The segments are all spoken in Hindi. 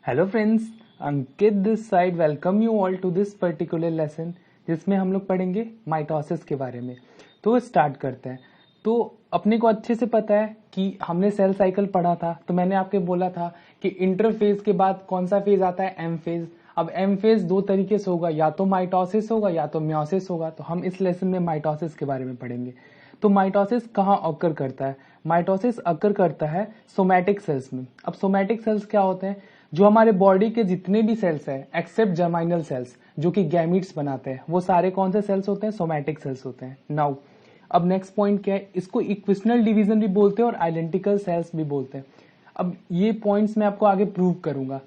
Hello friends, Ankit this side welcome you all to this particular lesson जिसमें हम लोग पढ़ेंगे माइटोसिस के बारे में। तो स्टार्ट करते हैं। तो अपने को अच्छे से पता है कि हमने सेल साइकिल पढ़ा था, तो मैंने आपके बोला था कि इंटरफेज के बाद कौन सा फेज आता है, एम फेज। अब एम फेज दो तरीके से होगा, या तो माइटोसिस होगा या तो म्योसिस होगा। तो हम इस लेसन में माइटोसिस के बारे में पढ़ेंगे। तो माइटोसिस कहाँ ऑकर करता है? माइटोसिस ऑकर करता है सोमैटिक सेल्स में। अब सोमैटिक सेल्स क्या होते हैं? जो हमारे बॉडी के जितने भी सेल्स हैं एक्सेप्ट जर्माइनल सेल्स जो कि गैमीट्स बनाते हैं, वो सारे कौन से सेल्स होते हैं? सोमैटिक सेल्स होते हैं। नाउ अब नेक्स्ट पॉइंट क्या है? इसको इक्विशनल डिवीजन भी बोलते हैं और आइडेंटिकल सेल्स भी बोलते हैं। अब ये पॉइंट्स मैं आपको आगे प्रूव करूंगा,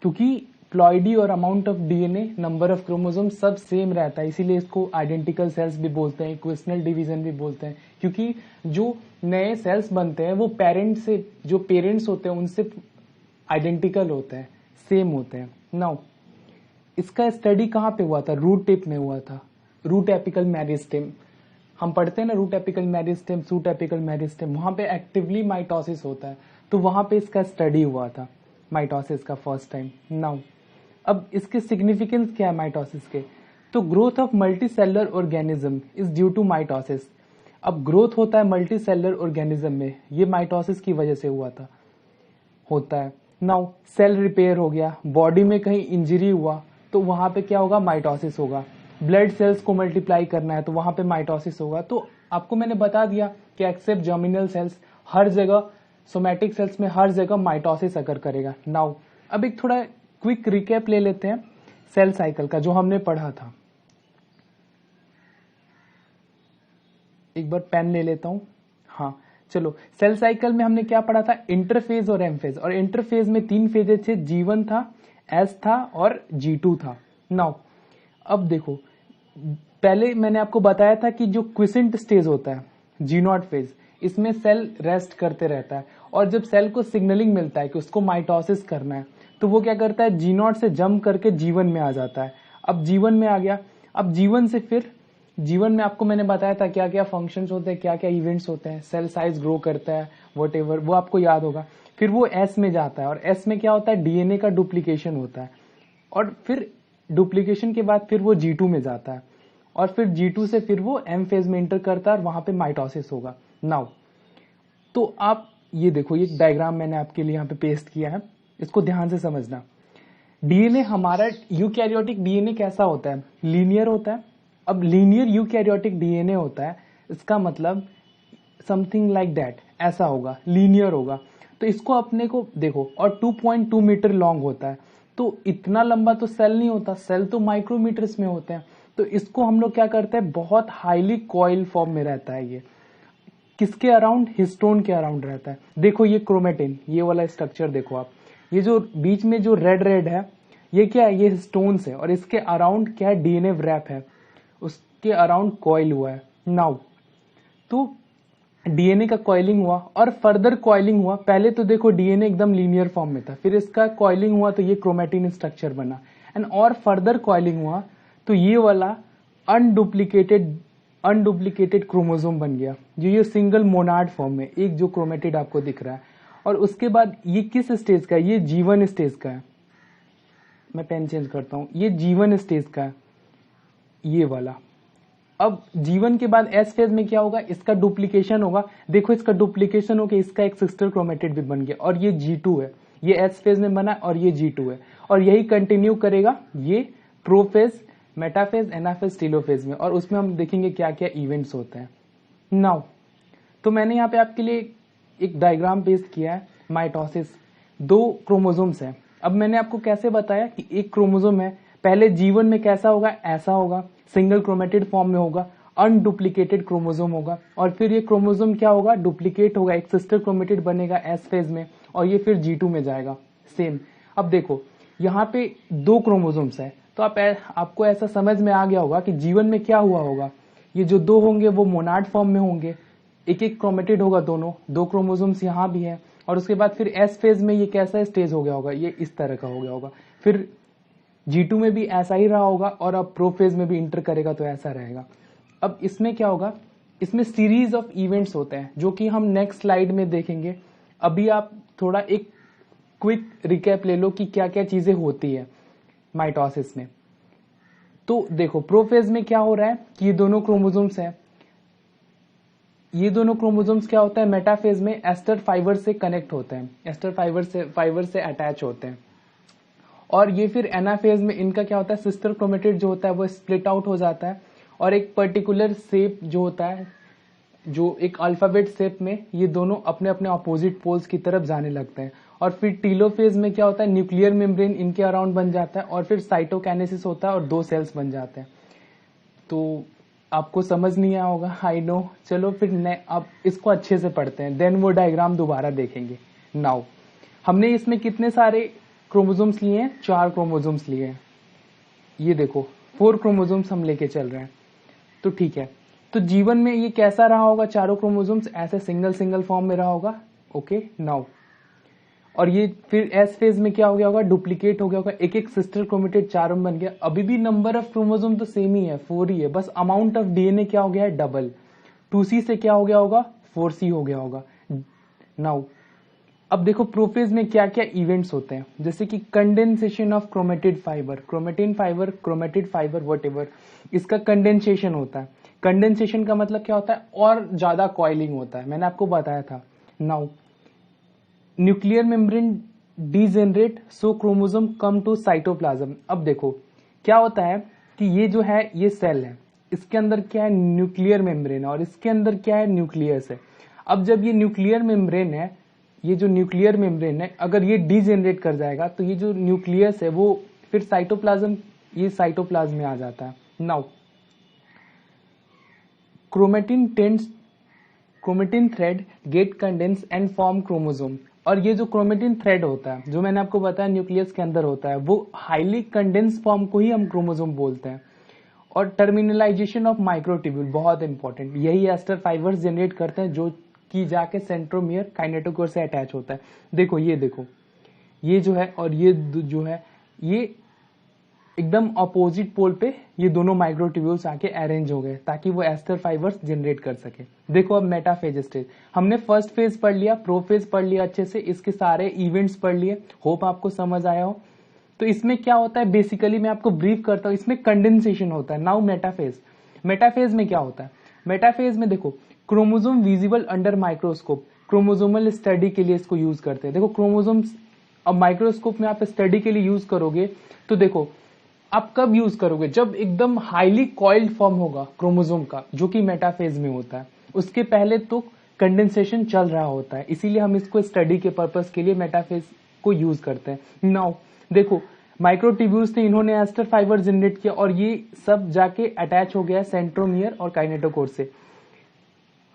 क्योंकि प्लॉइडी और amount of DNA, number of chromosome सब सेम रहता है, इसीलिए इसको आइडेंटिकल सेल्स भी बोलते हैं, इक्विशनल डिवीजन भी बोलते हैं। क्योंकि जो नए सेल्स बनते हैं वो पेरेंट से, जो पेरेंट्स होते हैं उनसे आइडेंटिकल होते हैं, सेम होते हैं। नाउ इसका स्टडी कहाँ पे हुआ था? रूट टिप में हुआ था, रूट एपिकल मेरिस्टेम। हम पढ़ते हैं ना, root apical meristem, shoot apical meristem, वहां पे एक्टिवली माइटोसिस होता है। तो वहां पे इसका स्टडी हुआ था माइटोसिस का फर्स्ट टाइम। नाउ अब इसके सिग्निफिकेंस क्या है माइटोसिस के? तो growth of multi cellular organism is due to mitosis. अब ग्रोथ होता है मल्टी सेलुलर ऑर्गेनिज्म में, ये माइटोसिस की वजह से होता है। नाउ सेल रिपेयर हो गया, बॉडी में कहीं इंजरी हुआ तो वहां पे क्या होगा? माइटोसिस होगा। ब्लड सेल्स को मल्टीप्लाई करना है तो वहां पे माइटोसिस होगा। तो आपको मैंने बता दिया कि एक्सेप्ट जर्मिनल सेल्स, हर जगह सोमैटिक सेल्स में हर जगह माइटोसिस अगर करेगा। नाउ अब एक थोड़ा क्विक रिकैप ले लेते हैं सेल साइकिल का जो हमने पढ़ा था। एक बार पेन ले लेता हूं। हाँ चलो, सेल साइकिल में हमने क्या पढ़ा था? इंटरफेज और एम फेज। और इंटरफेज में तीन फेजेस थे, G1 था, S था और G2 था। नाउ अब देखो, पहले मैंने आपको बताया था कि जो क्विसेंट स्टेज होता है, G0 फेज, इसमें सेल रेस्ट करते रहता है। और जब सेल को सिग्नलिंग मिलता है कि उसको माइटोसिस करना है, तो वो क्या करता है? G0 से जंप करके G1 में आ जाता है। अब G1 में आ गया। अब G1 से फिर जीवन में आपको मैंने बताया था क्या क्या फंक्शंस होते हैं, क्या क्या इवेंट्स होते हैं। सेल साइज ग्रो करता है, वॉटेवर, वो आपको याद होगा। फिर वो एस में जाता है और एस में क्या होता है? डीएनए का डुप्लीकेशन होता है। और फिर डुप्लीकेशन के बाद फिर वो G2 में जाता है और फिर G2 से फिर वो एम फेज में इंटर करता है और वहां पे माइटोसिस होगा। नाउ तो आप ये देखो, ये डायग्राम मैंने आपके लिए यहाँ पे पेस्ट किया है, इसको ध्यान से समझना। डीएनए हमारा यूकैरियोटिक डीएनए कैसा होता है? लीनियर होता है। अब लीनियर यूकैरियोटिक डीएनए होता है, इसका मतलब समथिंग लाइक दैट, ऐसा होगा, लीनियर होगा। तो इसको अपने को देखो, और 2.2 मीटर लॉन्ग होता है। तो इतना लंबा तो सेल नहीं होता, सेल तो माइक्रोमीटर्स में होते हैं। तो इसको हम लोग क्या करते हैं? बहुत हाईली कॉइल फॉर्म में रहता है ये। किसके अराउंड? हिस्टोन के अराउंड रहता है। देखो ये क्रोमेटिन, ये वाला स्ट्रक्चर देखो आप, ये जो बीच में जो रेड रेड है, ये क्या है? ये हिस्टोन्स है। और इसके अराउंड क्या है? डीएनए रैप है, उसके अराउंड कॉइल हुआ है। नाउ तो डीएनए का कॉइलिंग हुआ और फर्दर कॉइलिंग हुआ। पहले तो देखो डीएनए एकदम लीनियर फॉर्म में था, फिर इसका कॉइलिंग हुआ तो ये क्रोमेटिन स्ट्रक्चर बना, एंड और फर्दर कॉइलिंग हुआ तो ये वाला अनडुप्लीकेटेड क्रोमोसोम बन गया, जो ये सिंगल मोनाड फॉर्म में, एक जो क्रोमेटिड आपको दिख रहा है। और उसके बाद ये किस स्टेज का है? ये G1 स्टेज का है। मैं पेन चेंज करता हूं, ये G1 स्टेज का है, ये वाला। अब G1 के बाद S फेज में क्या होगा? इसका डुप्लीकेशन होगा। देखो इसका डुप्लीकेशन होकर इसका एक सिस्टर क्रोमेटिड भी बन गया और ये G2 है। ये S फेज में बना और ये G2 है, और यही कंटिन्यू करेगा ये प्रोफेज, मेटाफेज, एनाफेज, टेलोफेज में। और उसमें हम देखेंगे क्या क्या इवेंट्स होते हैं। नाउ तो मैंने यहाँ पे आपके लिए एक डायग्राम पेस्ट किया है। माइटोसिस, दो क्रोमोसोम्स हैं। अब मैंने आपको कैसे बताया कि एक क्रोमोसोम है, पहले G1 में कैसा होगा? ऐसा होगा, सिंगल क्रोमेटिड फॉर्म में होगा, अनडुप्लीकेटेड क्रोमोसोम होगा। और फिर ये क्रोमोसोम क्या होगा? डुप्लीकेट होगा, एक सिस्टर क्रोमेटिड बनेगा S फेज में, और ये फिर G2 में जाएगा, सेम। अब देखो यहाँ पे दो क्रोमोसोम्स है, तो आपको ऐसा समझ में आ गया होगा कि G1 में क्या हुआ होगा? ये जो दो होंगे वो मोनाड फॉर्म में होंगे, एक एक क्रोमेटिड होगा, दोनों दो क्रोमोसोम्स यहाँ भी है। और उसके बाद फिर S फेज में ये कैसा स्टेज हो गया होगा? ये इस तरह का हो गया होगा। फिर G2 में भी ऐसा ही रहा होगा, और अब प्रोफेज में भी इंटर करेगा तो ऐसा रहेगा। अब इसमें क्या होगा? इसमें सीरीज ऑफ इवेंट्स होते हैं जो कि हम नेक्स्ट स्लाइड में देखेंगे। अभी आप थोड़ा एक क्विक रिकैप ले लो कि क्या क्या चीजें होती है माइटोसिस में। तो देखो प्रोफेज में क्या हो रहा है कि ये दोनों क्रोमोसोम्स हैं, ये दोनों क्रोमोसोम्स क्या होता है मेटाफेज में एस्टर फाइबर से कनेक्ट होते हैं, एस्टर फाइबर से अटैच होते हैं। और ये फिर एनाफेज में इनका क्या होता है सिस्टर क्रोमेटिड जो होता है वो स्प्लिट आउट हो जाता है और एक पर्टिकुलर शेप जो होता है, जो एक अल्फाबेट शेप में, ये दोनों अपने अपने अपोजिट पोल्स की तरफ जाने लगते हैं। और फिर टीलोफेज में क्या होता है न्यूक्लियर मेम्ब्रेन इनके अराउंड बन जाता है और फिर साइटोकाइनेसिस होता है और 2 सेल्स बन जाते हैं। तो आपको समझ नहीं आया होगा, आई नो। चलो फिर अब इसको अच्छे से पढ़ते हैं, देन वो डायग्राम दोबारा देखेंगे। नाउ हमने इसमें कितने सारे क्रोमोसोम्स लिए हैं, 4 क्रोमोसोम्स लिए हैं। ये देखो 4 क्रोमोसोम्स हम लेके चल रहे हैं। तो ठीक है, तो जीवन में ये कैसा रहा होगा, चारों क्रोमोसोम्स ऐसे सिंगल सिंगल फॉर्म में रहा होगा। ओके नाउ, और ये फिर एस फेज में क्या हो गया होगा, डुप्लीकेट हो गया होगा, एक एक सिस्टर क्रोमेटिड चारों बन गया। अभी भी नंबर ऑफ क्रोमोसोम तो सेम ही है, 4 ही है, बस अमाउंट ऑफ डीएनए क्या हो गया है, डबल। 2C से क्या हो गया होगा, 4C हो गया होगा। नाउ अब देखो प्रोफेज में क्या क्या इवेंट्स होते हैं, जैसे कि condensation of chromatid fibre, chromatid fibre what इसका कंडेंसेशन होता है। कंडेंसेशन का मतलब क्या होता है, और ज्यादा कॉइलिंग होता है, मैंने आपको बताया था। Now nuclear membrane degenerate so chromosome come to cytoplasm. अब देखो क्या होता है कि ये जो है ये सेल है, इसके अंदर क्या है न्यूक्लियर मेम्ब्रेन है और इसके अंदर क्या है न्यूक्लियस है। अब जब ये न्यूक्लियर मेम्ब्रेन है, ये जो न्यूक्लियर मेम्ब्रेन है अगर ये डीजेनरेट कर जाएगा तो ये जो न्यूक्लियस है वो फिर साइटोप्लाज्म, ये साइटोप्लाज्म में आ जाता है। Now chromatin thread get condense and form chromosome. और ये जो क्रोमेटिन थ्रेड होता है जो मैंने आपको बताया न्यूक्लियस के अंदर होता है, वो हाईली कंडेंस फॉर्म को ही हम क्रोमोसोम बोलते हैं। और टर्मिनलाइजेशन ऑफ माइक्रोट्यूब्यूल बहुत इंपॉर्टेंट, यही एस्टर फाइबर्स जनरेट करते हैं जो कि जाके सेंट्रोमियर काइनेटोकोर से अटैच होता है। देखो ये देखो, ये जो है और ये जो है ये एकदम अपोजिट पोल पे ये दोनों माइक्रोट्यूब्यूल्स आके अरेंज हो गए ताकि वो एस्टर फाइबर्स जनरेट कर सके। देखो अब मेटाफेज स्टेज, हमने फर्स्ट फेज पढ़ लिया, प्रोफेज पढ़ लिया अच्छे से, इसके सारे इवेंट्स पढ़ लिए, होप आपको समझ आया हो। तो इसमें क्या होता है बेसिकली मैं आपको ब्रीफ करता हूँ, इसमें कंडेंसेशन होता है। नाउ मेटाफेज में क्या होता है, मेटाफेज में देखो chromosome visible under microscope, chromosomal study के लिए इसको यूज करते हैं। देखो क्रोमोसोम्स अब माइक्रोस्कोप में आप स्टडी के लिए यूज करोगे तो देखो आप कब यूज करोगे, जब एकदम हाईली कॉइल्ड फॉर्म होगा क्रोमोसोम का जो कि मेटाफेज में होता है, उसके पहले तो कंडेंसेशन चल रहा होता है, इसीलिए हम इसको स्टडी के पर्पस के लिए मेटाफेज को यूज करते हैं। नाउ देखो माइक्रोट्यूब्यूल्स थे, इन्होंने एस्टर फाइबर जनरेट किया और ये सब जाके अटैच हो गया सेंट्रोमियर और काइनेटोकोर से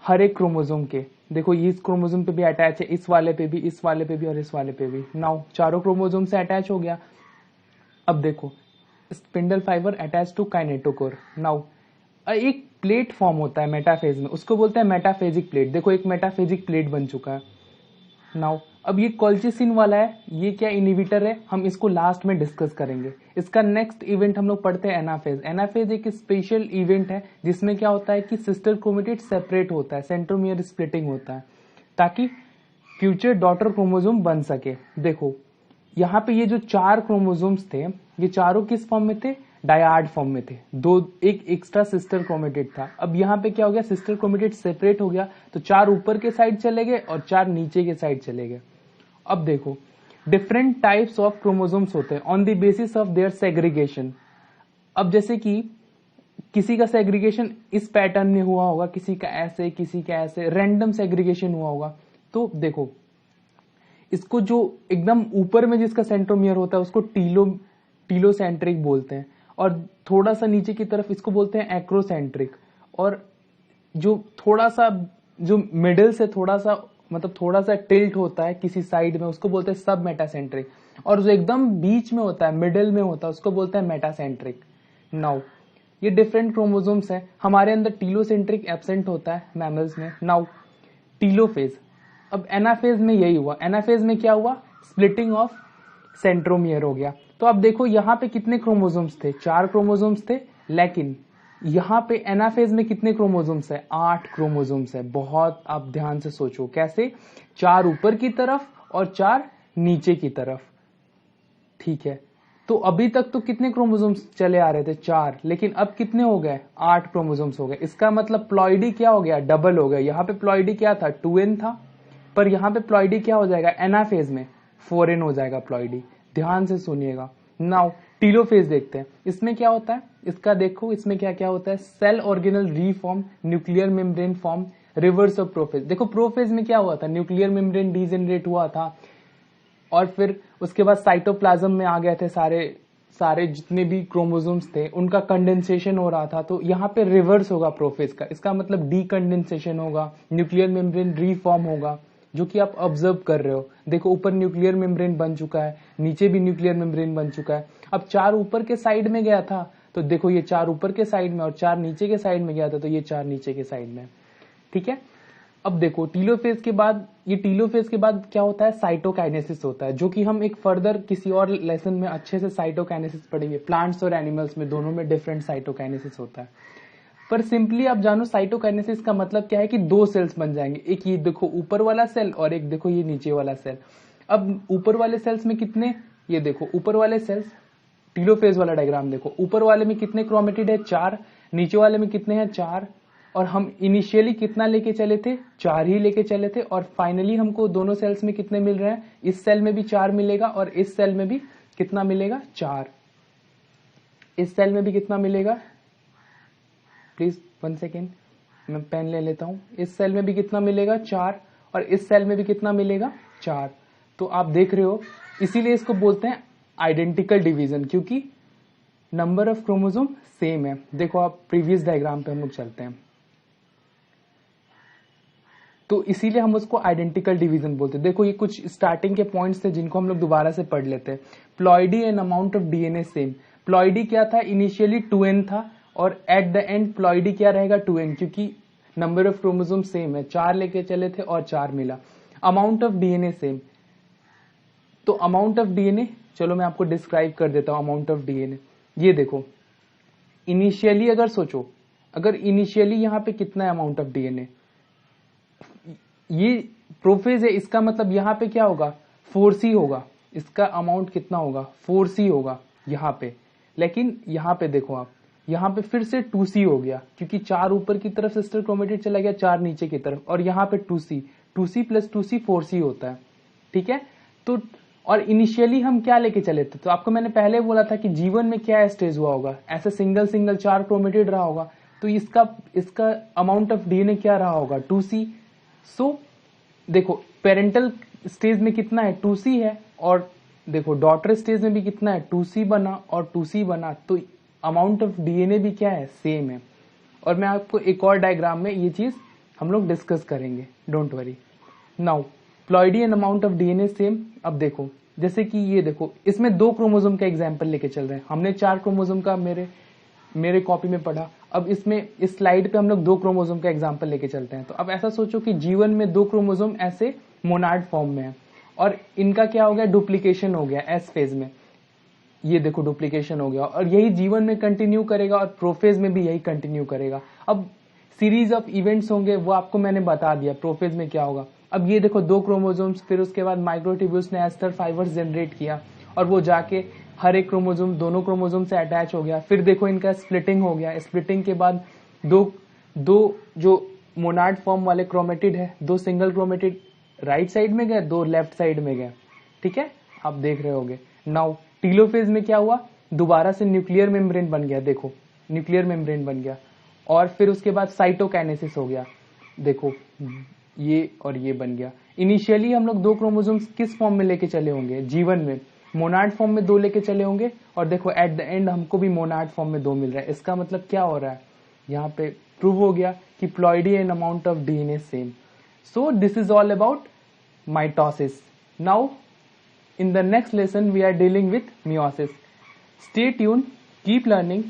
हर एक क्रोमोसोम के। देखो ये इस क्रोमोसोम पे भी अटैच है, इस वाले पे भी, इस वाले पे भी और इस वाले पे भी। नाउ चारों क्रोमोसोम से अटैच हो गया। अब देखो spindle fibre attach to kinetochore. Now एक प्लेट फॉर्म होता है मेटाफेज में, उसको बोलते हैं मेटाफेजिक प्लेट। देखो एक मेटाफेजिक प्लेट बन चुका है। नाउ अब ये कॉल्चिसिन वाला है, ये क्या इनहिबिटर है, हम इसको लास्ट में डिस्कस करेंगे। इसका नेक्स्ट इवेंट हम लोग पढ़ते हैं एनाफेज। एनाफेज एक स्पेशल इवेंट है जिसमें क्या होता है कि सिस्टर क्रोमेटिड सेपरेट होता है, सेंट्रोमियर स्प्लिटिंग होता है ताकि फ्यूचर डॉटर क्रोमोसोम बन सके। देखो यहाँ पे ये जो 4 क्रोमोसोम्स थे ये चारों किस फॉर्म में थे, डायाड फॉर्म में थे, एक एक्स्ट्रा सिस्टर क्रोमेटिड था। अब यहाँ पे क्या हो गया, सिस्टर क्रोमेटिड सेपरेट हो गया तो 4 ऊपर के साइड चले गए और 4 नीचे के साइड चले गए। अब देखो डिफरेंट टाइप्स ऑफ क्रोमोसोम्स होते हैं on the basis of their segregation. अब जैसे कि किसी का सेग्रीगेशन इस पैटर्न में हुआ होगा, किसी का ऐसे, किसी का ऐसे, रैंडम सेग्रीगेशन हुआ होगा। तो देखो इसको जो एकदम ऊपर में जिसका सेंट्रोमियर होता है उसको टीलोसेंट्रिक बोलते हैं और थोड़ा सा नीचे की तरफ इसको बोलते हैं एक्रोसेंट्रिक। और जो थोड़ा सा जो मिडिल से थोड़ा सा टिल्ट होता है किसी साइड में उसको बोलते हैं सब मेटासेंट्रिक। और जो एकदम बीच में होता है, मिडिल में होता है, उसको बोलते हैं मेटासेंट्रिक। नाउ ये डिफरेंट क्रोमोसोम्स हैं, हमारे अंदर टीलोसेंट्रिक एब्सेंट होता है मैमल्स में। नाउ टीलोफेज, अब एनाफेज में यही हुआ। एनाफेज में क्या हुआ, स्प्लिटिंग ऑफ सेंट्रोमियर हो गया। तो अब देखो यहाँ पे कितने क्रोमोसोम्स थे, 4 क्रोमोसोम्स थे, लेकिन यहाँ पे एनाफेज में कितने क्रोमोसोम्स है, 8 क्रोमोसोम्स है। बहुत आप ध्यान से सोचो कैसे, 4 ऊपर की तरफ और 4 नीचे की तरफ। ठीक है, तो अभी तक तो कितने क्रोमोसोम्स चले आ रहे थे, 4, लेकिन अब कितने हो गए, 8 क्रोमोसोम्स हो गए। इसका मतलब प्लॉइडी क्या हो गया, डबल हो गया। यहाँ पे प्लॉइडी क्या था, 2n था, पर यहाँ पे प्लॉइडी क्या हो जाएगा, एनाफेज में 4n हो जाएगा प्लॉइडी। ध्यान से सुनिएगा। नाउ टीलोफेज देखते हैं, इसमें क्या होता है, इसका देखो इसमें क्या क्या होता है, cell organelle reform, nuclear membrane form, reverse of prophase. देखो प्रोफेज में क्या हुआ था, न्यूक्लियर मेम्ब्रेन डीजेनरेट हुआ था, और फिर उसके बाद साइटोप्लाज्म में आ गए थे सारे जितने भी क्रोमोसोम्स थे, उनका कंडेंसेशन हो रहा था। तो यहाँ पे रिवर्स होगा प्रोफेज का, इसका मतलब डीकंडेंसेशन होगा, न्यूक्लियर मेम्ब्रेन रीफॉर्म होगा, जो कि आप ऑब्जर्व कर रहे हो। देखो ऊपर न्यूक्लियर मेम्ब्रेन बन चुका है, नीचे भी न्यूक्लियर मेम्ब्रेन बन चुका है। अब 4 ऊपर के साइड में गया था, तो देखो ये 4 ऊपर के साइड में और 4 नीचे के साइड में गया था, तो ये 4 नीचे के साइड में। ठीक है, अब देखो टीलोफेज के बाद, ये टीलोफेज के बाद क्या होता है, साइटोकाइनेसिस होता है, जो कि हम एक फर्दर किसी और लेसन में अच्छे से साइटोकाइनेसिस पढ़ेंगे। प्लांट्स और एनिमल्स में दोनों में डिफरेंट साइटोकाइनेसिस होता है। पर सिंपली आप जानो साइटोकाइनेसिस का मतलब क्या है कि 2 सेल्स बन जाएंगे, एक ये देखो ऊपर वाला सेल और एक देखो ये नीचे वाला सेल। अब ऊपर वाले सेल्स में कितने, ये देखो ऊपर वाले सेल्स, टीलोफेज वाला डायग्राम देखो, ऊपर वाले में कितने क्रोमेटिड है, 4, नीचे वाले में कितने हैं, 4, और हम इनिशियली कितना लेके चले थे, 4 ही लेके चले थे, और फाइनली हमको दोनों सेल्स में कितने मिल रहे हैं, इस सेल में भी 4 मिलेगा और इस सेल में भी कितना मिलेगा, 4। इस सेल में भी कितना मिलेगा, प्लीज 1 सेकेंड मैं पेन ले लेता हूं। इस सेल में भी कितना मिलेगा, 4, और इस सेल में भी कितना मिलेगा, 4। तो आप देख रहे हो, इसीलिए इसको बोलते हैं आइडेंटिकल डिवीजन, क्योंकि नंबर ऑफ क्रोमोसोम सेम है। देखो आप प्रीवियस डायग्राम पे हम लोग चलते हैं, तो इसीलिए हम उसको आइडेंटिकल डिवीजन बोलते हैं। देखो ये कुछ स्टार्टिंग के पॉइंट्स थे जिनको हम लोग दोबारा से पढ़ लेते हैं। Ploidy and amount of DNA same. Ploidy क्या था, इनिशियली 2n था, और एट द एंड प्लॉइडी क्या रहेगा, 2n, क्योंकि नंबर ऑफ क्रोमोसोम सेम है, 4 लेके चले थे और 4 मिला। अमाउंट ऑफ डीएनए सेम, तो अमाउंट ऑफ डीएनए, चलो मैं आपको डिस्क्राइब कर देता हूं अमाउंट ऑफ डीएनए। ये देखो इनिशियली अगर सोचो, अगर इनिशियली यहां पे कितना है अमाउंट ऑफ डीएनए, ये प्रोफेज है, इसका मतलब यहाँ पे क्या होगा, 4c होगा। इसका अमाउंट कितना होगा, 4c होगा यहाँ पे। लेकिन यहाँ पे देखो आप, यहाँ पे फिर से 2c हो गया, क्योंकि 4 ऊपर की तरफ सिस्टर क्रोमेटिड चला गया, 4 नीचे की तरफ, और यहाँ पे 2c प्लस 2c 4c होता है। ठीक है, तो और इनिशियली हम क्या लेके चले थे, तो आपको मैंने पहले बोला था कि जीवन में क्या स्टेज हुआ होगा, ऐसे सिंगल 4 क्रोमेटिड रहा होगा, तो इसका अमाउंट ऑफ डीएनए क्या रहा होगा, 2c। सो देखो पेरेंटल स्टेज में कितना है, 2c है, और देखो डॉटर स्टेज में भी कितना है, 2c बना और 2c बना, तो अमाउंट ऑफ डीएनए भी क्या है, सेम है। और मैं आपको एक और डायग्राम में ये चीज हम लोग डिस्कस करेंगे, don't worry. Now ploidy and amount of DNA same. अब देखो जैसे कि ये देखो, इसमें 2 क्रोमोसोम का एग्जाम्पल लेके चल रहे हैं, हमने 4 क्रोमोसोम का मेरे कॉपी में पढ़ा। अब इसमें इस स्लाइड पे हम लोग 2 क्रोमोसोम का एग्जांपल लेके चलते हैं। तो अब ऐसा सोचो कि जीवन में 2 क्रोमोसोम ऐसे मोनाड फॉर्म में है, और इनका क्या हो गया, डुप्लीकेशन हो गया एस फेज में। ये देखो डुप्लीकेशन हो गया, और यही जीवन में कंटिन्यू करेगा, और प्रोफेज में भी यही कंटिन्यू करेगा। अब सीरीज ऑफ इवेंट्स होंगे, वो आपको मैंने बता दिया प्रोफेज में क्या होगा। अब ये देखो 2 क्रोमोसोम्स, फिर उसके बाद माइक्रोट्यूब्यूल्स ने एस्टर फाइबर्स जनरेट किया, और वो जाके हर एक क्रोमोसोम, दोनों क्रोमोसोम से अटैच हो गया। फिर देखो इनका स्प्लिटिंग हो गया, स्प्लिटिंग के बाद दो जो मोनाड फॉर्म वाले क्रोमेटिड है, 2 सिंगल क्रोमेटिड राइट साइड में गए, 2 लेफ्ट साइड में गए। ठीक है, आप देख रहे होगे। नाउ टीलोफेज में क्या हुआ, दोबारा से न्यूक्लियर मेम्ब्रेन बन गया, देखो न्यूक्लियर मेम्ब्रेन बन गया, और फिर उसके बाद साइटोकाइनेसिस हो गया, देखो ये और ये बन गया। इनिशियली हम लोग 2 क्रोमोसोम्स किस फॉर्म में लेके चले होंगे, जीवन में मोनाड फॉर्म में 2 लेके चले होंगे, और देखो एट द एंड हमको भी मोनाड फॉर्म में 2 मिल रहा है। इसका मतलब क्या हो रहा है, यहाँ पे प्रूव हो गया कि ploidy and amount of DNA same. So this is all about mitosis. Now in the next lesson we are dealing with meiosis. Stay tuned, keep learning.